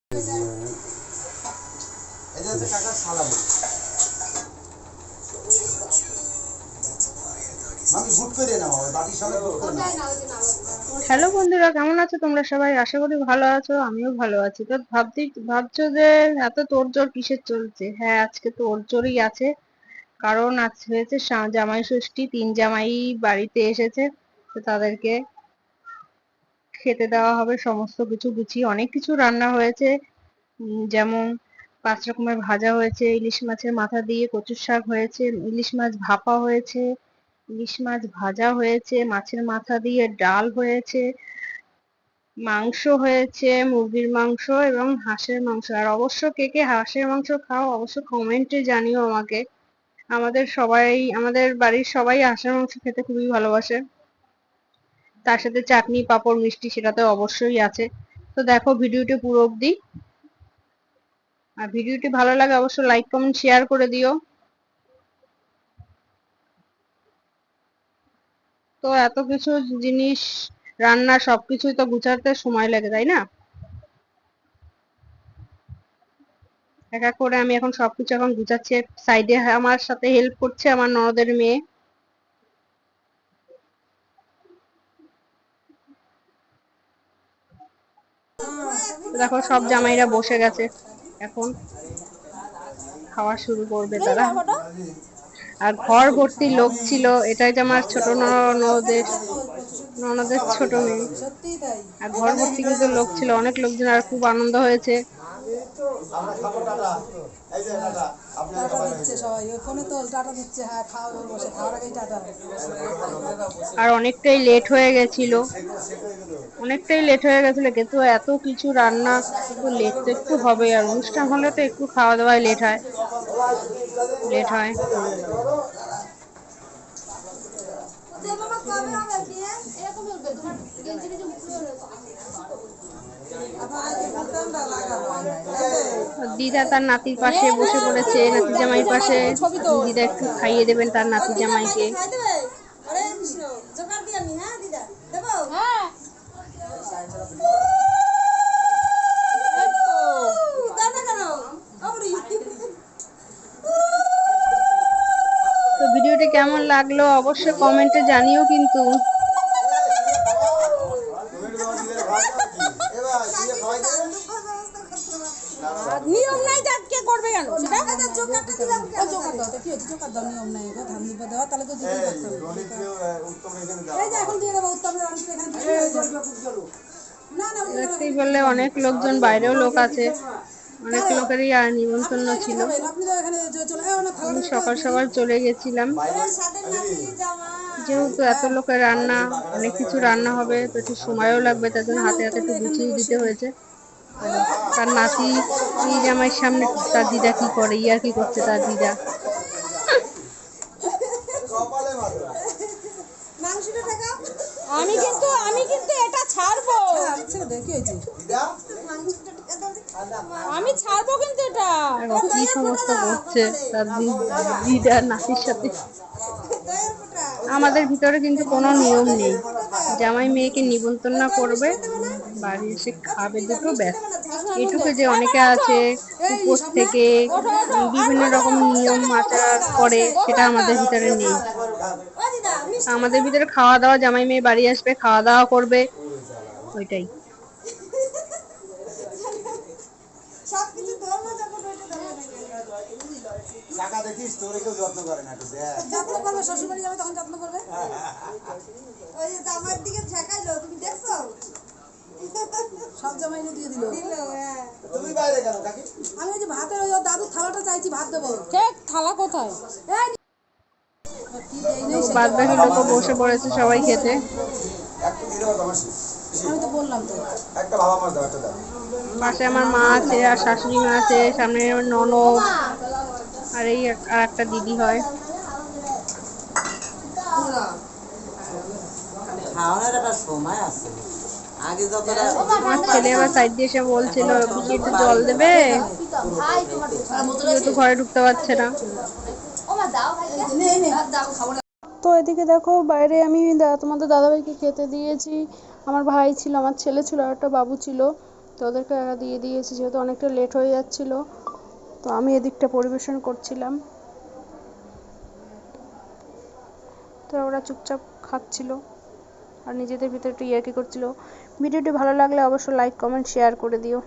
Hello বন্ধুরা, কেমন আছো তোমরা সবাই? আশা করি ভালো আছো, আমিও ভালো আছি। তো ভাবছো যে এত তোড়জোড় কিসের চলছে? হ্যাঁ, আজকে তোড়জোড়ই আছে, কারণ আজ হয়েছে জামাই ষষ্ঠী। 3 জামাই বাড়িতে এসেছে, তো তাদেরকে খেতে দেওয়া হবে। সমস্ত কিছু গুছিয়ে অনেক কিছু রান্না হয়েছে, যেমন 5 রকমের ভাজা হয়েছে, ইলিশ মাছের মাথা দিয়ে কচুর শাক হয়েছে, ইলিশ মাছ ভাপা হয়েছে, ইলিশ মাছ ভাজা হয়েছে, মাছের মাথা দিয়ে ডাল হয়েছে, মাংস হয়েছে, মুরগির মাংস এবং হাঁসের মাংস। আর অবশ্য কে কে হাঁসের মাংস খাও অবশ্য কমেন্টে জানিও আমাকে। আমাদের বাড়ির সবাই হাঁসের মাংস খেতে খুবই ভালোবাসে। তার সাথে চাটনি, পাঁপড়, মিষ্টি সেটা তো অবশ্যই আছে। তো দেখো ভিডিওটি পুরো অবধি, আর ভিডিওটি ভালো লাগে অবশ্যই লাইক, কমেন্ট, শেয়ার করে দিও। তো এত কিছু জিনিস রান্না সবকিছুই তো গুছাতে সময় লাগে, তাই না? এক এক করে আমি এখন সবকিছু এখন গুছাচ্ছি। সাইডে আমার সাথে হেল্প করছে আমার ননদের মেয়ে। দেখো সব জামাইরা বসে গেছে, এখন খাওয়া শুরু করবে তারা। আর ঘর ভর্তি লোক ছিল। এটাই যে আমার ছোট ননদের ননদের ছোট মেয়ে। আর ঘর ভর্তি কিন্তু লোক ছিল, অনেক লোকজন, আর খুব আনন্দ হয়েছে। আর অনেকটাই লেট হয়ে গেছিল, কিন্তু এত কিছু রান্না, তো লেট তো একটু হবে। আর অনুষ্ঠান হলে তো একটু খাওয়া দাওয়ায় লেট হয়। দিদা তার নাতির পাশে বসে পড়েছে, নাতি জামাইয়ের পাশে। দিদা একটু খাইয়ে দেবেন তার নাতি জামাইকে। তো ভিডিওটি কেমন লাগলো অবশ্যই কমেন্টে জানিও কিন্তু। নিয়ম নাই কে করবে কেন সেটা জোকারটা দিলাম কেন জোকার দাও তো কি হচ্ছে জোকার দাও নিয়ম নাই গো ধান দিব দেওয়া তাহলে তো দিতেই পারতাম এই যে এখন দিয়ে দেব উত্তমের অংশ এখানে দেখতেই বললে অনেক লোকজন, বাইরেও লোক আছে, অনেক লোকেরই আর নিমন্ত্রণ ছিল। আমি সকাল সকাল চলে গেছিলাম, যেহেতু এত লোকের রান্না, অনেক কিছু রান্না হবে, তো একটু সময়ও লাগবে, তার জন্য হাতে হাতে একটু গুছিয়ে দিতে হয়েছে। তার নাতি জামাইয়ের সামনে তার দিদা কি করে, কি করছে তার দিদা। আমি কিন্তু এটা ছাড়বো, আমি ছাড়বো কিন্তু এটা কি সমস্ত করছে তার দিদা নাতির সাথে। আমাদের ভিতরে কিন্তু কোনো নিয়ম নেই, জামাই মেয়েকে নিমন্ত্রণ করবে, বাড়ি এসে খাবে দুটো, ব্যাস। এটুকু যে অনেকে আছে উপোস থেকে বিভিন্ন রকম নিয়ম আচার করে, সেটা আমাদের ভিতরে নেই। আমাদের ভিতরে খাওয়া দাওয়া, জামাই মেয়ে বাড়ি আসবে, খাওয়া দাওয়া করবে, ওইটাই। যত্ন করে না, যত্ন করবে শ্বশুর বাড়ি যাবে তখন যত্ন করবে। ওই যে জামাইয়ের দিকে ঝাঁকাইলো, তুমি দেখছো? সব জামাই দিয়ে দিল। তুমি বাইরে কেন কাকি? আমি ওই যে ভাতের ওই দাদুর থালাটা চাইছি, ভাত দেবো। ঠিক থালা কোথায়? বাদ বাকি লোক বসে পড়েছে সবাই খেতে। আমি তো বললাম তো একটা ভাবা মাছ দাও, একটা দাও। পাশে আমার মা আছে, আর শাশুড়ি মা আছে, সামনে আমার ননদ, আর এই আর একটা দিদি হয়। খাওয়ানোর একটা সময় আছে। আগে যত আমার ছেলে আবার সাইড দিয়ে এসে বলছিল, পিসি একটু জল দেবে, যেহেতু ঘরে ঢুকতে পারছে না। তো এদিকে দেখো বাইরে আমি তোমাদের দাদাভাইকে খেতে দিয়েছি। আমার ভাই ছিল, আমার ছেলে ছিল, আর একটা বাবু ছিল। তো ওদেরকে দিয়ে দিয়েছি, যেহেতু অনেকটা লেট হয়ে যাচ্ছিল। তো আমি এদিকটা পরিবেশন করছিলাম, তো ওরা চুপচাপ খাচ্ছিল আর নিজেদের ভিতরে একটু ইয়ার্কি করছিল। ভিডিওটি ভালো লাগলে অবশ্যই লাইক কমেন্ট শেয়ার করে দিও।